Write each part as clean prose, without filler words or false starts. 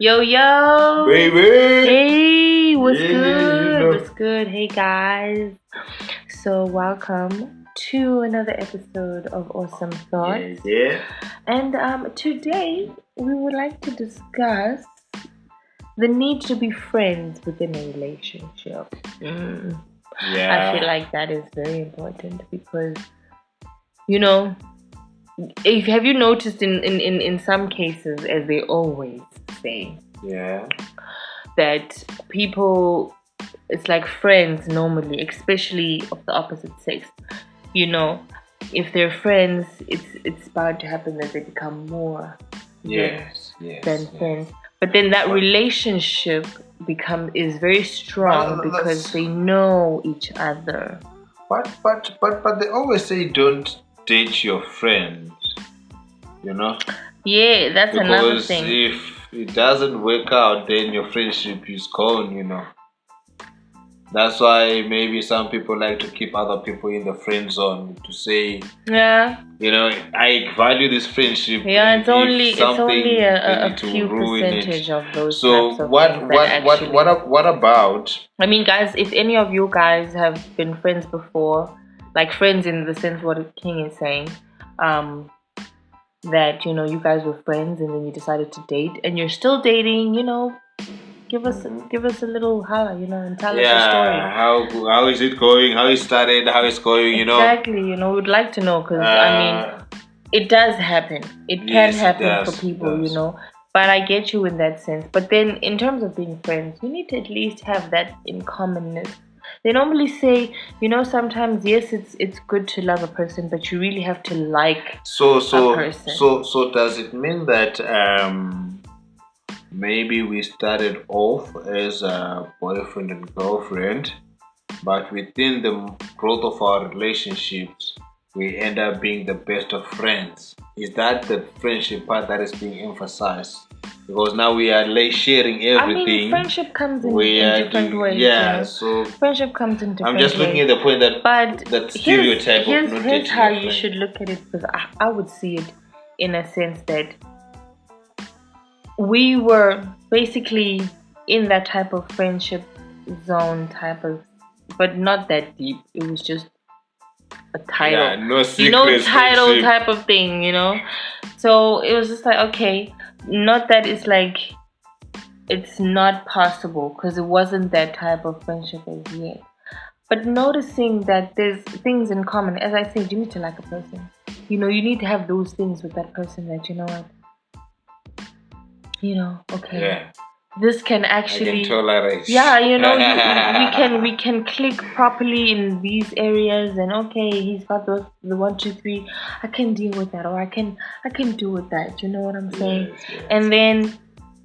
Yo, yo. Baby. Hey, what's Yeah, good? you know. What's good? Hey, guys. So, welcome to another episode of Awesome Thoughts. Yeah. And today, we would like to discuss the need to be friends within a relationship. Yeah. I feel like that is very important because, you know, have you noticed in some cases, as they always say, Yeah. that people, it's like friends normally, especially of the opposite sex, if they're friends, it's bound to happen that they become more Yes. than friends. But then that relationship is very strong because they know each other. But they always say don't date your friends. You know? Yeah, that's another Because thing. if it doesn't work out, then your friendship is gone, you know. That's why maybe some people like to keep other people in the friend zone to say, Yeah. I value this friendship. Yeah, it's only a to few ruin percentage it. of those So types of things that actually. what about? I mean, guys, if any of you guys have been friends before, like friends in the sense what King is saying, that you guys were friends and then you decided to date and you're still dating, give us a little holla, and tell us the story. How is it going? How it started? How it's going? Exactly. We'd like to know because I mean, it does happen. It can happen for people, But I get you in that sense. But then, in terms of being friends, you need to at least have that in commonness. They normally say, sometimes yes, it's good to love a person, but you really have to like a person. So does it mean that maybe we started off as a boyfriend and girlfriend, but within the growth of our relationships, we end up being the best of friends? Is that the friendship part that is being emphasized? Because now we are sharing everything. I mean, friendship comes in different ways. Yeah, so friendship comes in different I'm just looking at the point that that stereotype here's, of not here's dating how your you friend. should look at it, because I would see it in a sense that we were basically in that type of friendship zone but not that deep. It was just a title. Yeah, no secret title friendship. type of thing, So it was just like, okay, not that it's like it's not possible, because it wasn't that type of friendship as yet. But noticing that there's things in common. As I said, you need to like a person. You need to have those things with that person that okay. Yeah. This can actually. I can tolerate. Yeah, we can click properly in these areas, and okay, he's got the 1, 2, 3. I can deal with that, or I can do with that. You know what I'm saying? Yes. And then,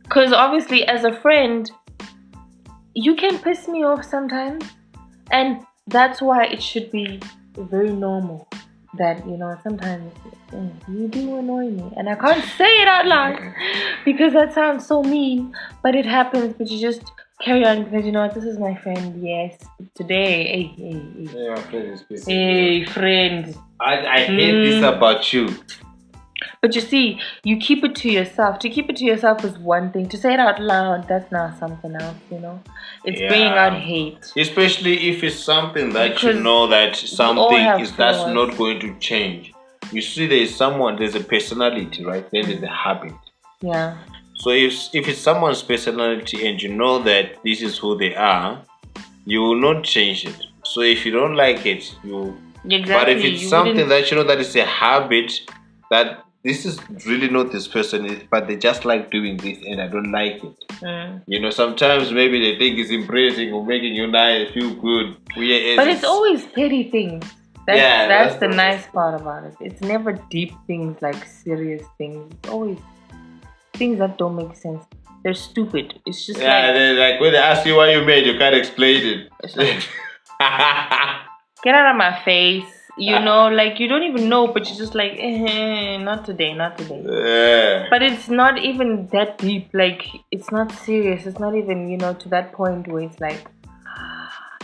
because obviously, as a friend, you can piss me off sometimes, and that's why it should be very normal that sometimes you do annoy me, and I can't say it out loud because that sounds so mean, but it happens. But you just carry on because this is my friend. Yes, today, hey. Yeah, my friend is pissing. Hey, friend. I hate this about you. But you see, you keep it to yourself. To keep it to yourself is one thing. To say it out loud, that's now something else, It's bringing out hate. Especially if it's something that because you know that something that's not going to change. You see, there's a personality, right? Then there's a habit. Yeah. So if it's someone's personality and you know that this is who they are, you will not change it. So if you don't like it, you... Exactly. But if it's something that you know that is a habit, that this is really not this person, but they just like doing this and I don't like it. Sometimes maybe they think it's impressing or making you nice, feel good. But it's always petty things. That's the nice part about it. It's never deep things, like serious things. It's always things that don't make sense. They're stupid. It's just like when they ask you why you made, you can't explain it. It's like, get out of my face. Like you don't even know, but you're just like, not today. Yeah. But it's not even that deep. Like, it's not serious. It's not even, to that point where it's like,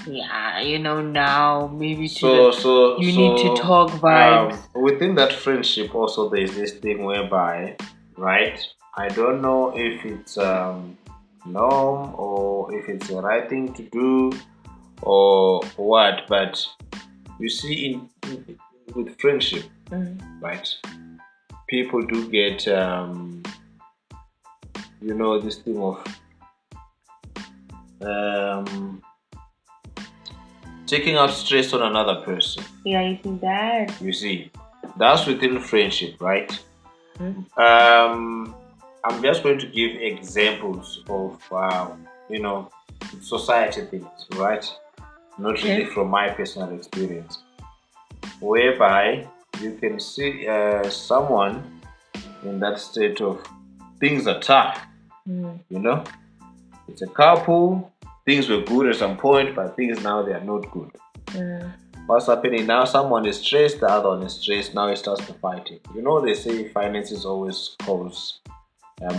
now maybe you need to talk vibes. Within that friendship also there's this thing whereby, right, I don't know if it's norm or if it's the right thing to do or what, but you see, with friendship, right? People do get this thing of taking out stress on another person. Yeah, you think that? You see, that's within friendship, right? I'm just going to give examples of society things, right? Not really from my personal experience, whereby you can see someone in that state of things are tough. It's a couple. Things were good at some point, but things now they are not good. What's happening now? Someone is stressed, the other one is stressed. Now it starts to fighting. They say finances always cause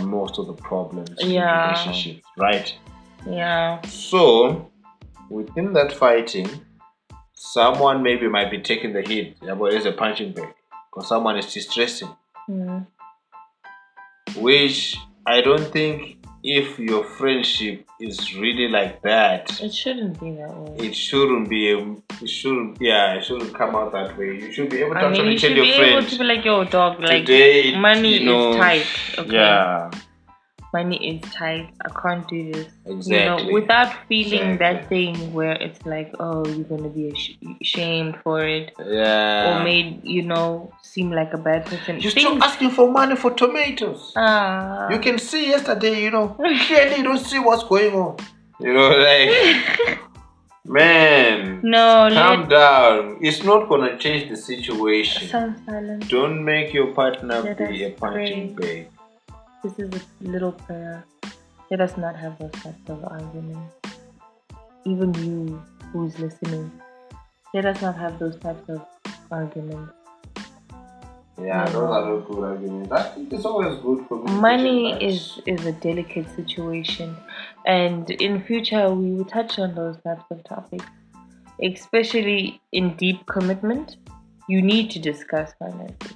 most of the problems in relationships, right? Yeah. So within that fighting, someone maybe might be taking the hit. There's a punching bag because someone is distressing. Which I don't think, if your friendship is really like that, it shouldn't be that way. It shouldn't come out that way. You should be able to actually tell your friends. You should be able to be like, yo, dog, like, today, money is tight. Okay. Yeah. Money is tight. I can't do this. Exactly. Without feeling that thing where it's like, oh, you're gonna be ashamed for it. Yeah. Or made, seem like a bad person. You're still asking for money for tomatoes. You can see yesterday, clearly you don't see what's going on. Man. No. Calm down. It's not gonna change the situation. Sound silent. Don't make your partner be a punching bag. This is a little prayer. Let us not have those types of arguments. Even you who's listening, let us not have those types of arguments. Yeah, those are not good arguments. I think it's always good for money is a delicate situation, and in future we will touch on those types of topics, especially in deep commitment. You need to discuss finances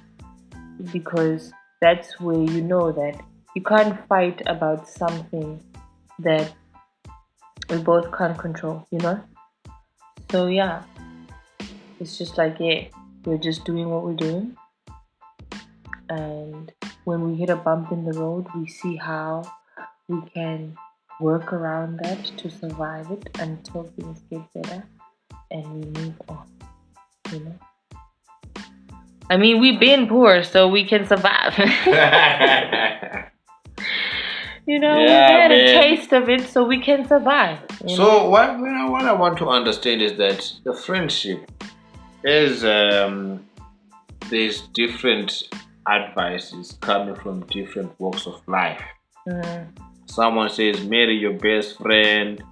because that's where you know that you can't fight about something that we both can't control, So yeah, it's just like, we're just doing what we're doing. And when we hit a bump in the road, we see how we can work around that to survive it until things get better and we move on, I mean, we've been poor, so we can survive. We've had a taste of it, so we can survive. So what I want to understand is that the friendship is there's different advices coming from different walks of life. Someone says marry your best friend.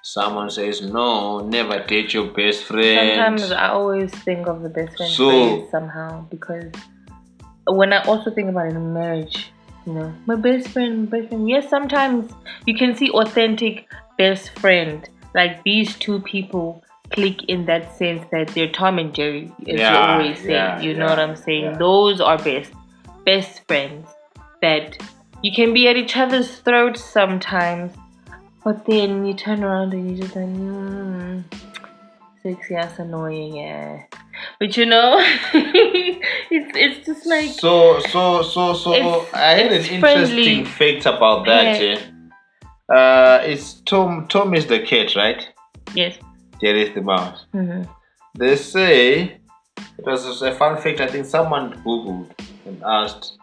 Someone says no, never date your best friend. Sometimes I always think of the best friend phrase somehow, because when I also think about it in marriage, my best friend. Yes, sometimes you can see authentic best friend, like these two people click in that sense that they're Tom and Jerry, as you always say. You know what I'm saying? Yeah. Those are best friends that you can be at each other's throats sometimes, but then you turn around and you just like, sexy ass annoying, yeah. But it's just like so I had an interesting fact about that. It's Tom is the cat, right? Yes. Jerry is the mouse. They say, it was a fun fact, I think someone googled and asked,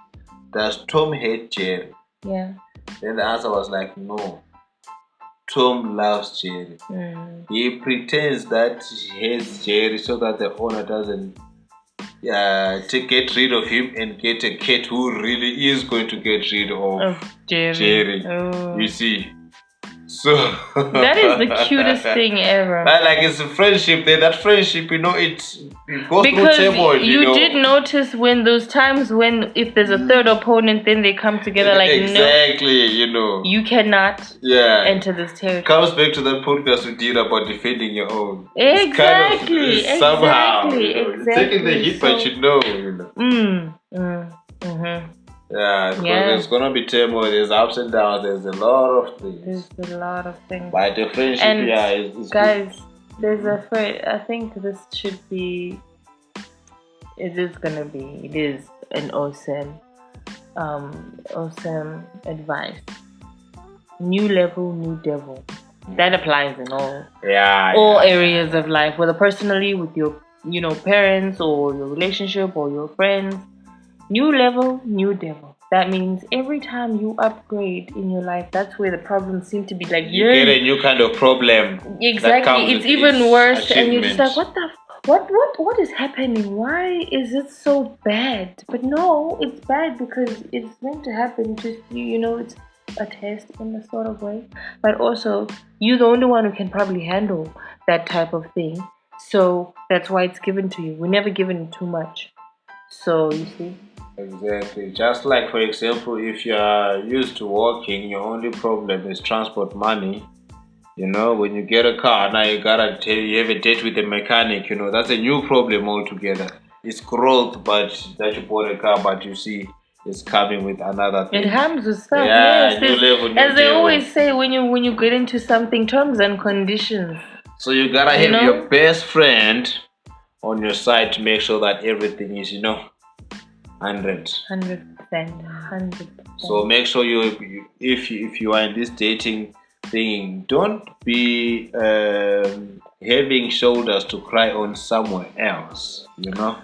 does Tom hate Jerry? Yeah. Then the answer was like, no, Tom loves Jerry. He pretends that he hates Jerry so that the owner doesn't to get rid of him and get a cat who really is going to get rid of Jerry. Oh. You see. So that is the cutest thing ever. Like, it's a friendship. That friendship, it goes because through turmoil. You did notice when those times when if there's a third opponent, then they come together like exactly. You cannot enter this territory. Comes back to that podcast we did about defending your own. Exactly. It's kind of, somehow exactly. Taking the hit, but Yeah, because Yeah. there's gonna be turmoil, there's ups and downs, there's a lot of things. There's a lot of things. But the friendship, And yeah, is guys, there's a friend. I think this should be. It is gonna be. It is an awesome advice. New level, new devil. That applies in all areas of life, whether personally with your parents or your relationship or your friends. New level, new devil. That means every time you upgrade in your life, that's where the problems seem to be. Like you get a new kind of problem. Exactly, it's even worse, and you're just like, what is happening? Why is it so bad? But no, it's bad because it's meant to happen. Just it's a test in a sort of way. But also, you're the only one who can probably handle that type of thing. So that's why it's given to you. We're never given too much. So you see. Exactly. Just like, for example, if you are used to walking, your only problem is transport money. When you get a car, now you have a date with the mechanic. That's a new problem altogether. It's growth, but that you bought a car, but you see, it's coming with another thing. It comes with stuff. Yeah, new level, new as they devil. always say, when you get into something, terms and conditions. So you gotta have your best friend on your side to make sure that everything is 100%. 100%. So make sure if you are in this dating thing, don't be having shoulders to cry on somewhere else.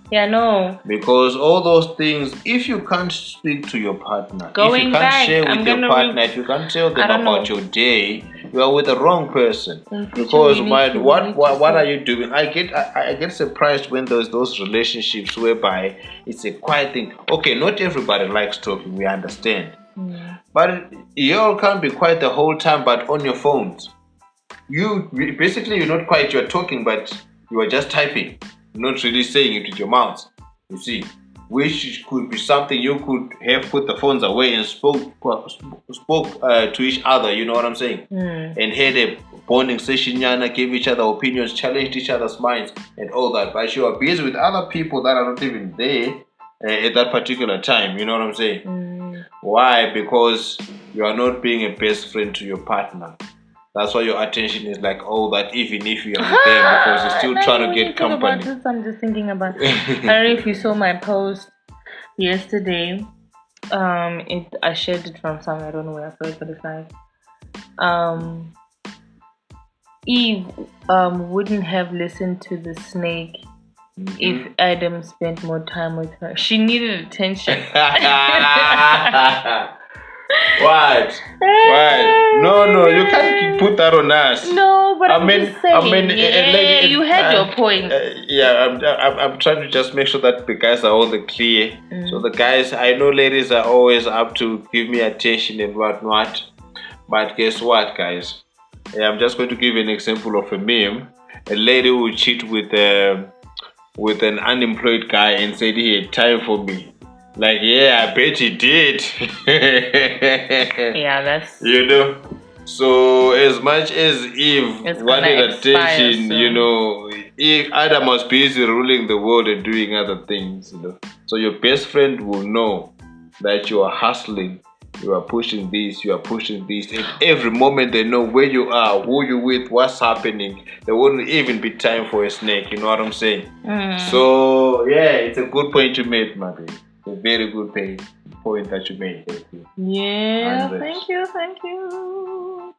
Yeah, no. Because all those things, if you can't speak to your partner, if you can't share with your partner, if you can't tell them about your day, you are with the wrong person. Because what are you doing? I get surprised when there's those relationships whereby it's a quiet thing. Okay, not everybody likes talking, we understand. But you all can't be quiet the whole time, but on your phones. You're not quiet, you're talking, but you are just typing. You're not really saying it with your mouth. You see, which could be something you could have put the phones away and spoke to each other. You know what I'm saying? And had a bonding session, gave each other opinions, challenged each other's minds, and all that. But you are busy with other people that are not even there at that particular time. You know what I'm saying? Why? Because you are not being a best friend to your partner. That's why your attention is like all that, even if you are with them, because you're still trying to get company. About this, I'm just thinking about. I don't know if you saw my post yesterday. I shared it from somewhere. I don't know where I saw it, but it's like, Eve wouldn't have listened to the snake if Adam spent more time with her. She needed attention. What? No, you can't put that on us. No, but I'm just saying. You had your point. I'm trying to just make sure that the guys are all clear. So the guys, I know ladies are always up to give me attention and whatnot. But guess what, guys? I'm just going to give you an example of a meme. A lady who cheat with an unemployed guy and said he had time for me. Like, I bet he did. Yeah, that's... So as much as Eve wanted attention, Eve, Adam was busy ruling the world and doing other things, So your best friend will know that you are hustling, you are pushing this, you are pushing this. At every moment they know where you are, who you're with, what's happening. There wouldn't even be time for a snake, you know what I'm saying? So, it's a good point you made, my baby. A very good point that you made. Yeah, thank you.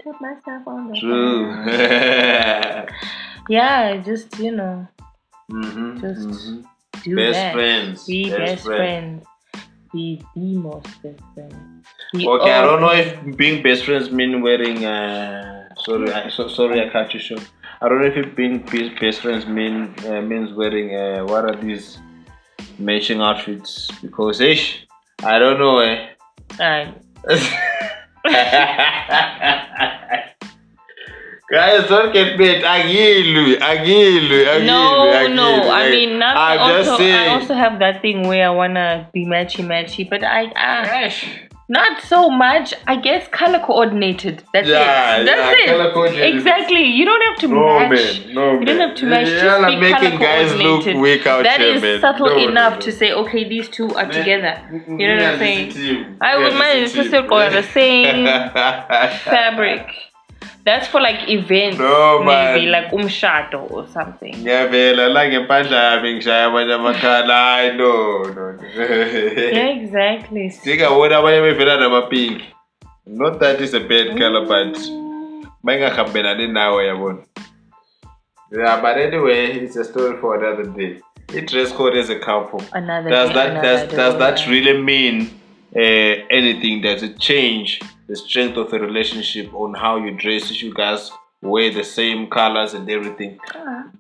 Tap myself on the True. Just do best that. Friends. Be best friends. Be the most best friends. Okay, I don't know if being best friends mean wearing. Sorry, I cut you short. I don't know if being best friends means wearing. What are these matching outfits? Because I don't know. Guys, don't get bait. Agilu. No. I mean, now I also have that thing where I wanna be matchy, but Not so much. I guess color coordinated. That's it. That's it. Color coordinated. Exactly. You don't have to match. You don't have to match. Just You're be color making guys look coordinated. weak out That here, is man. subtle enough to say, okay, these two are together. You know what I'm saying? I would mind if they go the same fabric. That's for like events, No, maybe man. like umshado or something. Ngiyavela la ngempandla ngishaya abanye amakhala. Hayi no. Yeah, exactly. Ngikabona abanye bevela namapink. Not that is a bad color, but bayingahambelani nawe yabona. Yeah, but anyway, it's a story for another day. It dress code as a couple. Does that really mean anything? Does it change the strength of a relationship on how you dress? If you guys wear the same colors and everything,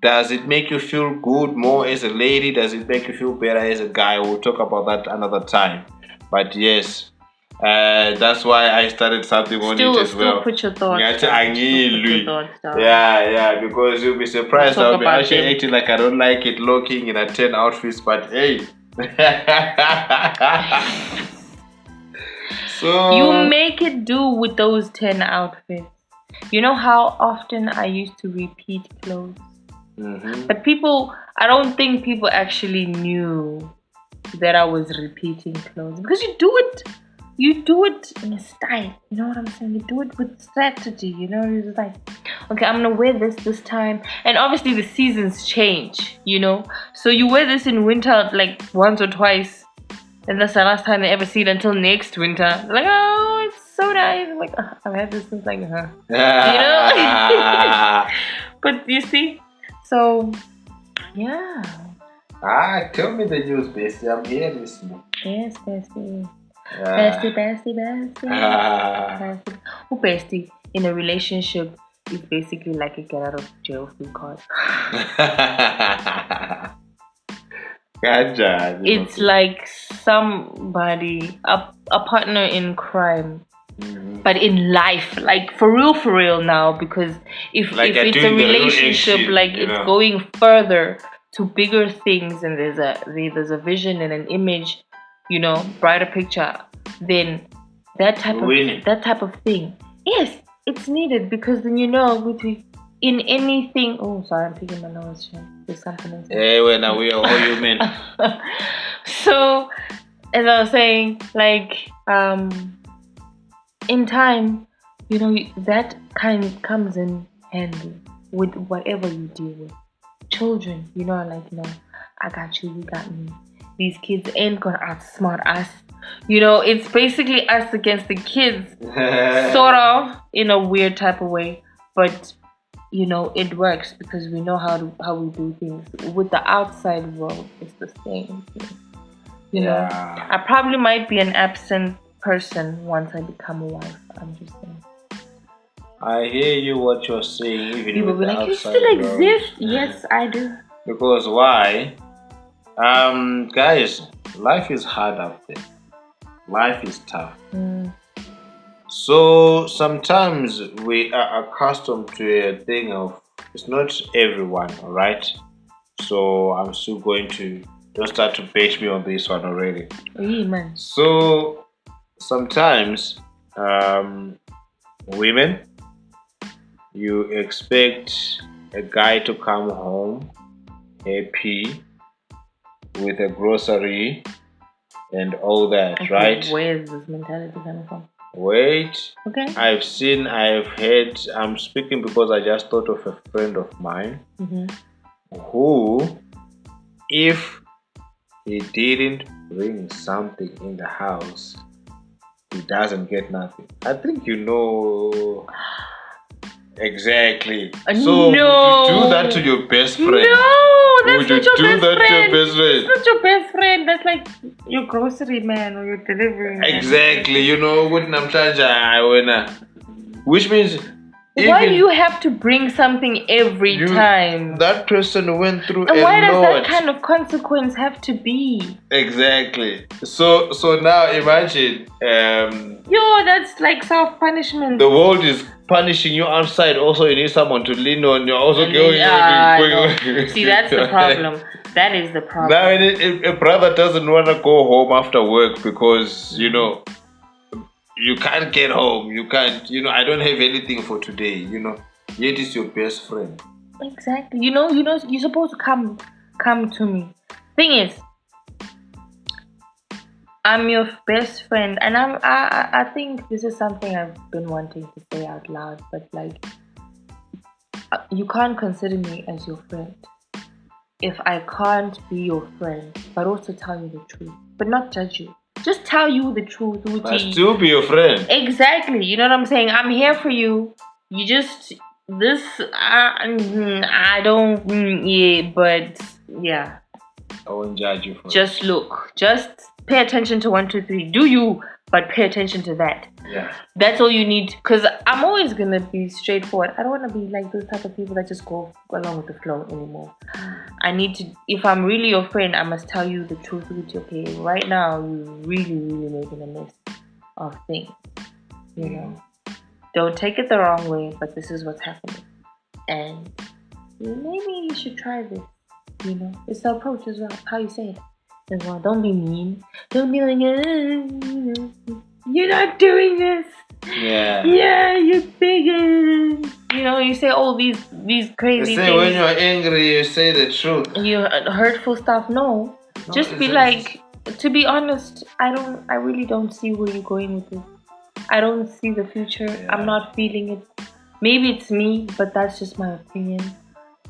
does it make you feel good more as a lady? Does it make you feel better as a guy? We'll talk about that another time. But yes, that's why I started something on it as well. Still put your thoughts down. Yeah, because you'll be surprised. I'll be actually acting like I don't like it, looking in a 10 outfits, but hey. So you make it do with those 10 outfits. You know how often I used to repeat clothes? But I don't think people actually knew that I was repeating clothes, because you do it in a style. You know what I'm saying? You do it with strategy. You know, it's like, okay, I'm gonna wear this time, and obviously the seasons change. You know, so you wear this in winter like once or twice, and that's the last time they ever see it until next winter. They're like, oh, it's so nice. I'm like, I've had this since like, you know. But you see, so yeah. Tell me the news, Bestie. I'm here listening. Yes, Bestie. Bestie. Who bestie in a relationship is basically like a get out of jail free card. It's like somebody, a partner in crime, but in life, like for real now. Because if it's a relationship, like it's going further to bigger things, and there's a vision and an image, you know, brighter picture, then that type of thing, yes, it's needed, because then you know in anything. Oh, sorry, I'm picking my nose. There's something else. Hey, when are we all human? So, as I was saying, like in time, you know, that kind comes in handy with whatever you deal with. Children, you know, like, you know, I got you, you got me. These kids ain't gonna outsmart us. You know, it's basically us against the kids, sort of, in a weird type of way. But, you know, it works because we know how we do things. With the outside world, it's the same thing. You know, I probably might be an absent person once I become a wife. I'm just saying. I hear you what you're saying. Even people with be the like, you outside still world. exist. Yes, I do. Because why? Guys, life is hard out there. Life is tough. So sometimes we are accustomed to a thing of, it's not everyone, alright? So I'm still going to, don't start to bait me on this one already. Man. So sometimes women, you expect a guy to come home happy with a grocery and all that, okay, right? Where is this mentality coming from? Wait. Okay. I've heard, I'm speaking because I just thought of a friend of mine who, if he didn't bring something in the house, he doesn't get nothing. I think you know exactly. So no. would you do that to your best friend? No, that's would not you your do best that friend. to your best friend? That's not your best friend. That's like your grocery man or your delivery man. Exactly. You know what which means, why do you have to bring something every time? That person went through and a why does lot. that kind of consequence have to be? Exactly. So now imagine that's like self-punishment. The world is punishing you outside. Also, you need someone to lean on. You're also going. See, that's the problem. That is the problem. Now, a brother doesn't want to go home after work because, you know, you can't get home. You can't. I don't have anything for today. Yet it's your best friend. Exactly. You're supposed to come to me. Thing is, I'm your best friend, and I think this is something I've been wanting to say out loud, but like, you can't consider me as your friend if I can't be your friend, but also tell you the truth, but not judge you. Just tell you the truth. But still be your friend. Exactly. You know what I'm saying? I'm here for you. You just I don't but yeah. I won't judge you for just look. Just pay attention to 1, 2, 3. Do you, but pay attention to that. Yeah. That's all you need. Because I'm always gonna be straightforward. I don't wanna be like those type of people that just go along with the flow anymore. I need to, if I'm really your friend, I must tell you the truth, which okay, right now you're really, really making a mess of things. Don't take it the wrong way, but this is what's happening. And maybe you should try this. It's the approach as well, how you say it as well. Don't be mean. Don't be like, you're not doing this. Yeah. Yeah, you're bigger. You say all these crazy things. When you're angry, you say the truth. You hurtful stuff. No, just be like, to be honest, I really don't see where you're going with this. I don't see the future. Yeah. I'm not feeling it. Maybe it's me, but that's just my opinion.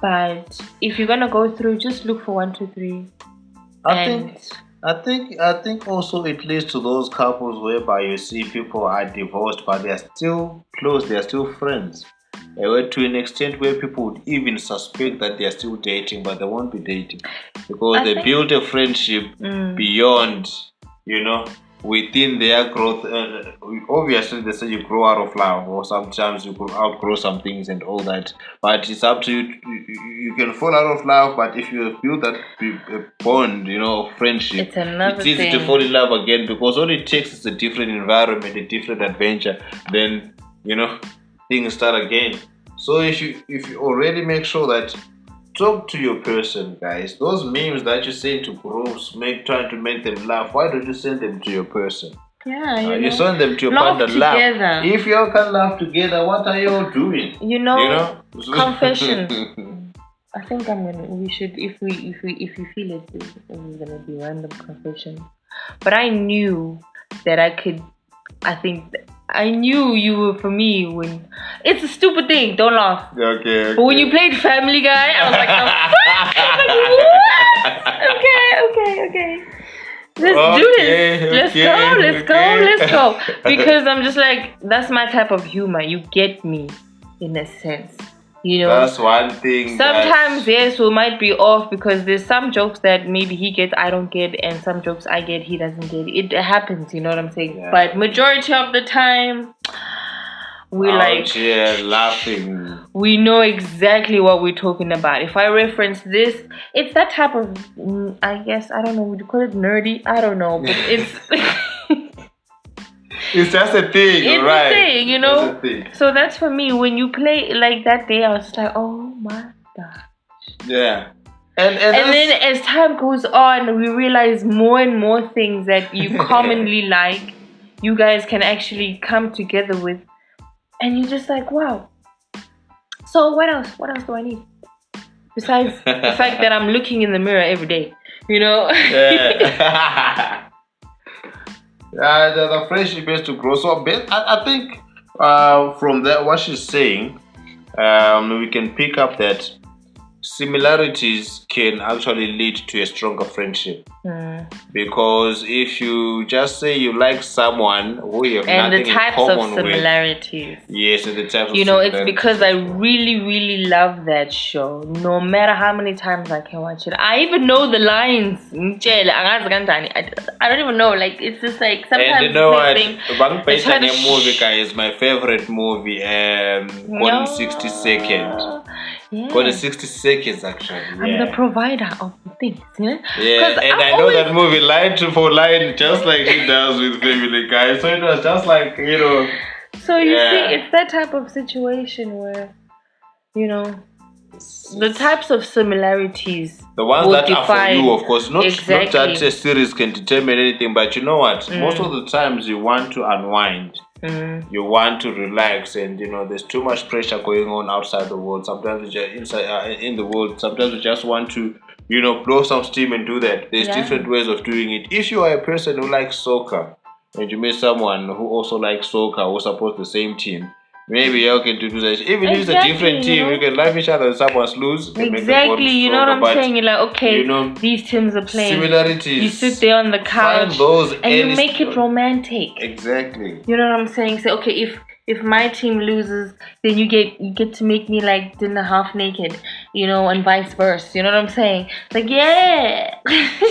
But if you're gonna go through, just look for 1, 2, 3. I think also it leads to those couples whereby you see people are divorced, but they are still close. They are still friends. To an extent where people would even suspect that they are still dating, but they won't be dating because they built a friendship beyond, within their growth. Obviously, they say you grow out of love, or sometimes you outgrow some things and all that. But it's up to you. You can fall out of love, but if you build that bond, of friendship, it's easy to fall in love again, because all it takes is a different environment, a different adventure. Then things start again. So if you already make sure that, talk to your person, guys. Those memes that you send to groups, trying to make them laugh, why don't you send them to your person? Yeah, you send them to your partner. Laugh. If you all can laugh together, what are you all doing? Confession. I think we should, if you feel it, it's gonna be random confession. But I knew that I knew you were for me when it's a stupid thing. Don't laugh. Okay. But when you played Family Guy, I was like, what? Okay. Let's do this. Let's go. Because I'm just like, that's my type of humor. You get me, in a sense. That's one thing. Sometimes, yes, we might be off because there's some jokes that maybe he gets, I don't get, and some jokes I get, he doesn't get. It happens, you know what I'm saying? Yeah. But majority of the time, we're laughing. We know exactly what we're talking about. If I reference this, it's that type of, I guess, I don't know, would you call it nerdy? I don't know, but it's... It's just a thing, it's right? It's a thing, It's a thing. So that's for me. When you play like that day, I was just like, oh my gosh. Yeah. And then as time goes on, we realize more and more things that you commonly like, you guys can actually come together with. And you're just like, wow. So what else? What else do I need? Besides the fact that I'm looking in the mirror every day, Yeah. The friendship has to grow. So I think from that, what she's saying, we can pick up that similarities can actually lead to a stronger friendship. Because if you just say you like someone who you have nothing in common with, similarities. Yes, and the types of similarities. It's because I really, really love that show. No matter how many times I can watch it, I even know the lines. I don't even know. Like, it's just like sometimes. And you know what? Bang Paitane movie, guys, is my favorite movie. Gone in 60 Seconds. Yeah. Gone in 60 seconds, actually. Yeah. I'm the provider of the things, Yeah, and I know that movie line for line, just like he does with Family Guy. So it was just like, So you see, it's that type of situation where, the types of similarities. The ones will that are for define- you, of course, not Exactly. that a series can determine anything. But you know what? Most of the times you want to unwind. You want to relax, and there's too much pressure going on outside the world. Sometimes we just inside in the world. Sometimes we just want to blow some steam and do that. There's different ways of doing it. If you are a person who likes soccer and you meet someone who also likes soccer who supports the same team, maybe you can do that. Even if it's a different team, you can love each other and someone's lose. Exactly, you know what I'm saying? You're like, okay, these teams are playing. Similarities. You sit there on the couch Find those and you make it romantic. Exactly. You know what I'm saying? Say, okay, if my team loses, then you get to make me like dinner half naked, and vice versa. You know what I'm saying? Like, yeah.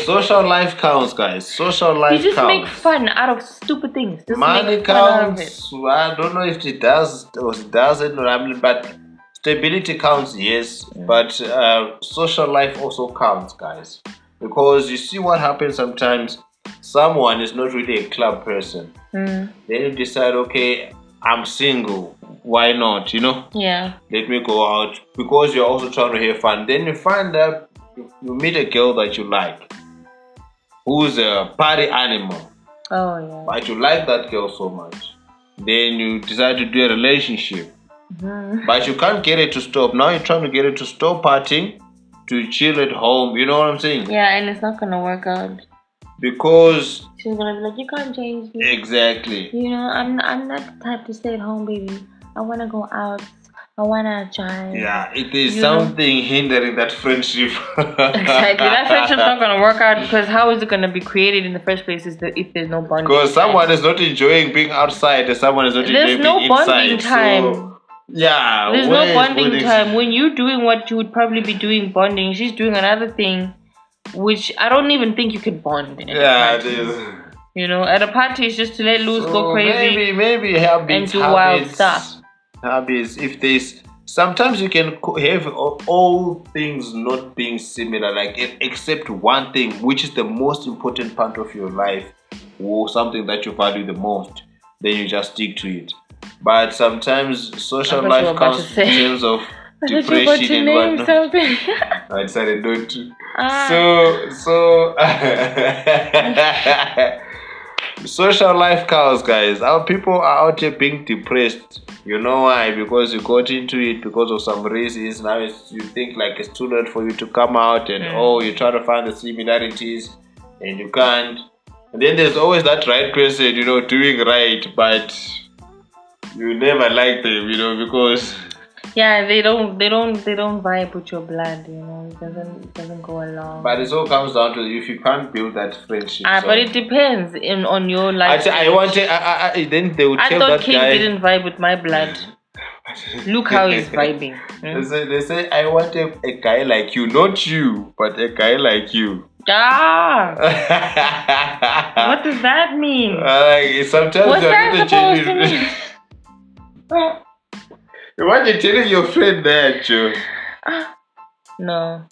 Social life counts, guys. Social life You just counts. make fun out of stupid things. Just Money make fun out of it. counts. I don't know if it does or it doesn't, but stability counts, yes. But social life also counts, guys. Because you see what happens sometimes. Someone is not really a club person. Then you decide, okay, I'm single. Why not? Yeah. Let me go out, because you're also trying to have fun. Then you find out you meet a girl that you like, who's a party animal. Oh yeah. But you like that girl so much. Then you decide to do a relationship. But you can't get it to stop. Now you're trying to get it to stop partying, to chill at home. You know what I'm saying? Yeah, and it's not gonna work out. Because she's gonna be like, you can't change me. Exactly. I'm not the type to stay at home, baby. I wanna go out. I wanna drive. Yeah, it is something hindering that friendship. Exactly. That friendship's not gonna work out, because how is it gonna be created in the first place if there's no bonding? Because someone is not enjoying being outside and someone is not enjoying being inside. There's no bonding time. So, yeah. There's no bonding time. When you're doing what you would probably be doing bonding, she's doing another thing, which I don't even think you could bond. Yeah, it is. At a party, it's just to let loose, go crazy, maybe habits, and do wild stuff. Habits. If there's sometimes you can have all things not being similar, like except one thing, which is the most important part of your life, or something that you value the most. Then you just stick to it. But sometimes social life counts in terms of depression and whatnot. I decided not to. So social life counts, guys. Our people are out here being depressed. You know why? Because you got into it because of some reasons. Now you think like it's too late for you to come out, and you try to find the similarities and you can't. And then there's always that right person, doing right, but you never like them, because they don't vibe with your blood, it doesn't go along. But it all comes down to if you can't build that friendship. But it depends on your life. Then they would tell thought that King guy didn't vibe with my blood. Look how he's vibing. They say I want a guy like you, not you, but a guy like you. What does that mean? Sometimes what's that supposed to mean? Why are you telling your friend that, Joe? No.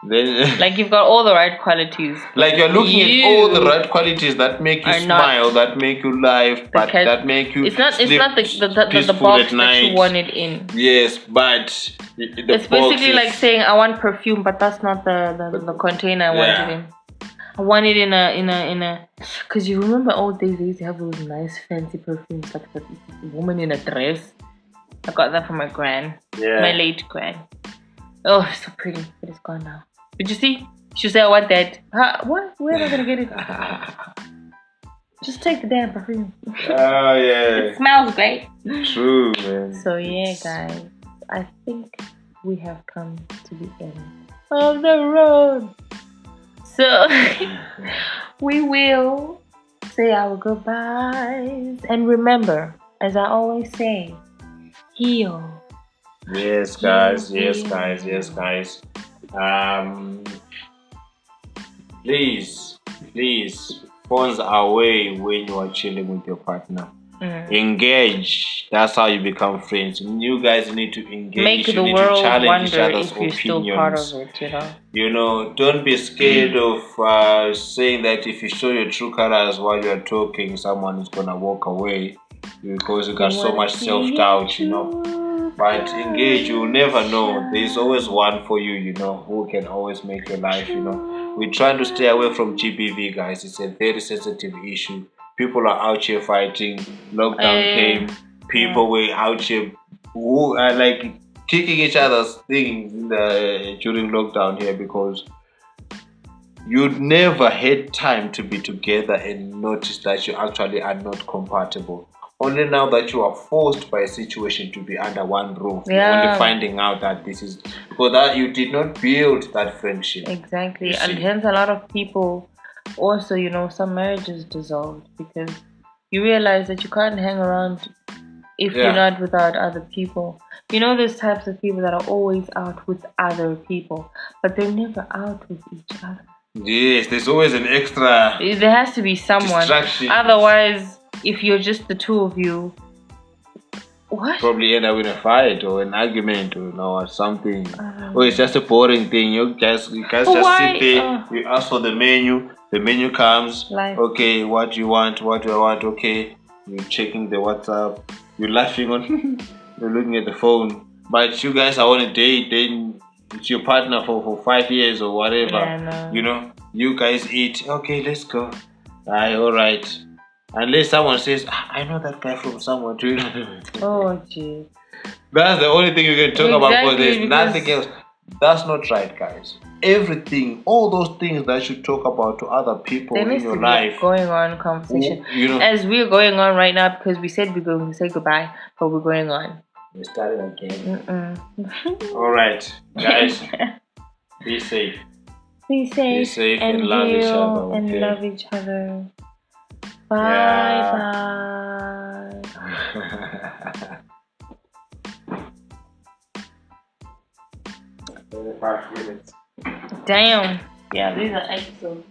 Then, like you've got all the right qualities. Like you're looking at all the right qualities that make you smile, that make you laugh, but that make you It's not the box that you want it in. Yes, but it's basically like saying I want perfume, but that's not the container I want it in. I want it in a because you remember old days they used to have those nice fancy perfumes, like the woman in a dress. I got that from my gran. Yeah. My late gran. Oh, it's so pretty, but it's gone now. Did you see? She said, I want that. What? Where am I gonna get it? Just take the damn perfume. Oh yeah. It smells great. True, man. So yeah, guys, I think we have come to the end of the road. So we will say our goodbyes, and remember, as I always say, heal. Yes, guys. Yes, guys. Yes, guys. Please, phones away when you are chilling with your partner. Engage. That's how you become friends. You guys need to engage. Make the world wonder if you're still part of it. Don't be scared of saying that if you show your true colors while you're talking, someone is gonna walk away because you got so much self-doubt. But engage, you'll never know. There's always one for you, who can always make your life. We're trying to stay away from GBV, guys. It's a very sensitive issue. People are out here fighting. Lockdown came. People were out here who are like kicking each other's things during lockdown here because you'd never had time to be together and notice that you actually are not compatible. Only now that you are forced by a situation to be under one roof, you're only finding out that this is because that you did not build that friendship. Exactly, and hence a lot of people also, some marriages dissolved because you realize that you can't hang around if you're not without other people. Those types of people that are always out with other people, but they're never out with each other. Yes, there's always an extra. There has to be someone. Distraction. Otherwise, if you're just the two of you, what? Probably end up in a fight or an argument or something. Or it's just a boring thing. You guys just sit there. You ask for the menu. The menu comes. Okay, what do you want? What do I want? Okay, you're checking the WhatsApp. You're laughing on. You're looking at the phone. But you guys are on a date. Then it's your partner for 5 years or whatever. Yeah, no. You guys eat. Okay, let's go. All right. Unless someone says, I know that guy from somewhere too. Oh, gee. That's the only thing you can talk about because there's nothing else. That's not right, guys. Everything, all those things that you talk about to other people in your life. Going on conversation. As we're going on right now because we said we're going to say goodbye, but we're going on. We started again. All right, guys. Be safe. Be safe and love each other. Okay? And love each other. Bye bye. 5 minutes. Damn. Yeah, these are episodes.